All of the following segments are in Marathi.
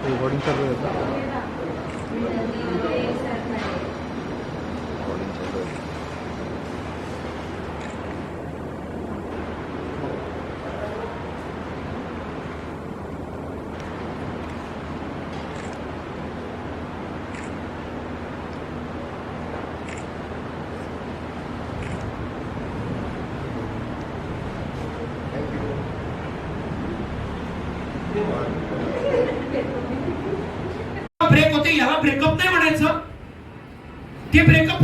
रिकॉर्डिंग चालू आहे का? ब्रेक होते, याला ब्रेकअप नाही म्हणायचं. ते ब्रेकअप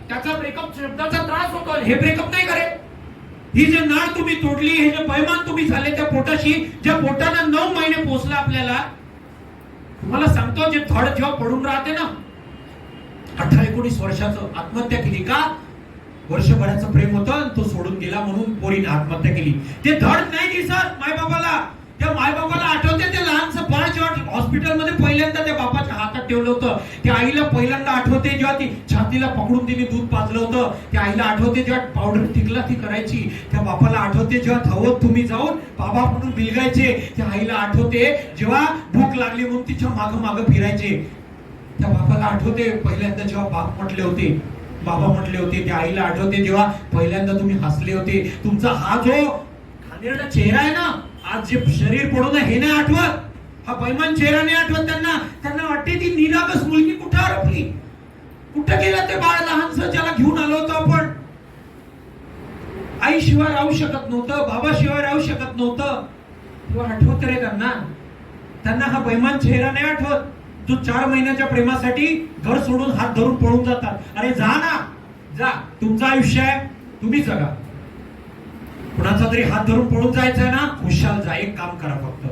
त्याचा ब्रेकअप शब्दाचा त्रास होतो, हे ब्रेकअप नाही करे. ही जे नाळ तुम्ही तोडली, हे जे पैमान तुम्ही झाले त्या पोटाशी, ज्या पोटानं 9 महिने पोचला आपल्याला, तुम्हाला सांगतो जे धड जेव्हा पडून राहते ना, 18-19 वर्षाचं, आत्महत्या केली का? वर्षभराचं प्रेम होतं, तो सोडून गेला म्हणून पोरीने आत्महत्या केली. ते धड नाही दिसत मायबाबाला. त्या मायबाबाला आठवते ते लहानसं बाळ जेव्हा हॉस्पिटलमध्ये पहिल्यांदा त्या बापाच्या हातात ठेवलं होतं. त्या आईला पहिल्यांदा आठवते जेव्हा ती छातीला पकडून तिने दूध पाजलं होतं. त्या आईला आठवते जेव्हा पावडर टिकला ती करायची. त्या बापाला आठवते जेव्हा धावत तुम्ही जाऊन बाबा म्हणून बिलगायचे. त्या आईला आठवते जेव्हा भूक लागली म्हणून तिच्या मागं मागं फिरायचे. त्या बापाला आठवते पहिल्यांदा जेव्हा बाप म्हटले होते, बाबा म्हटले होते. त्या आईला आठवते जेव्हा पहिल्यांदा तुम्ही हसले होते. तुमचा हा जो घाणेरडा चेहरा आहे ना, आज जे शरीर पडून हे नाही आठवत, हा बैमान चेहरा नाही आठवत त्यांना वाटते ती निरागस मुलगी कुठे हरपली, कुठे गेला ते बाळ लहानसं ज्याला घेऊन आलो होतो आपण. आई शिवाय राहू शकत नव्हतं, बाबा शिवाय राहू शकत नव्हतं. तुला आठवत रे त्यांना हा बैमान चेहरा नाही आठवत. जो 4 महिन्याच्या प्रेमासाठी घर सोडून हात धरून पळून जातात. अरे जा ना, जा, तुमचं आयुष्य आहे, तुम्ही जगा. कुणाचा तरी हात धरून पळून जायचंय ना, खुशाल जा. एक काम करा फक्त,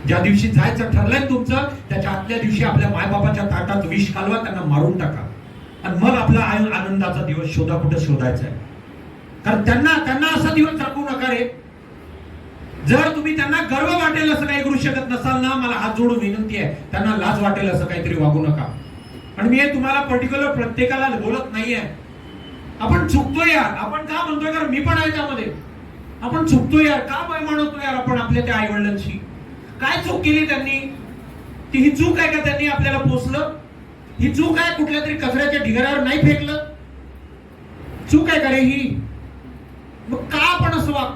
ज्या दिवशी जायचं ठरलंय तुमचं, त्याच्या आदल्या दिवशी आपल्या मायबापाच्या ताटात विष घालवा, त्यांना मारून टाका आणि मग आपला आनंदाचा दिवस शोधा. कुठे शोधायचा आहे? कारण त्यांना असा दिवस जगू नका रे. जर तुम्ही त्यांना गर्व वाटेल असं काही करू शकत नसाल ना, मला हात जोडून विनंती आहे, त्यांना लाज वाटेल असं काहीतरी वागू नका. आणि मी तुम्हाला पर्टिक्युलर प्रत्येकाला बोलत नाहीये. आपण चुकतोय यार, आपण का म्हणतोय? कारण मी पण आहे त्यामध्ये. आपण चुकतोय यार, का बैमान होतो यार आपण आपल्या त्या आई वडिलांशी. काय चूक केली त्यांनी? ती ही चूक आहे का त्यांनी आपल्याला पोचलं? ही चूक आहे कुठल्या तरी कचऱ्याच्या ढिगाऱ्यावर नाही फेकलं? चूक आहे का रे ही? मग का आपण असं वागतो?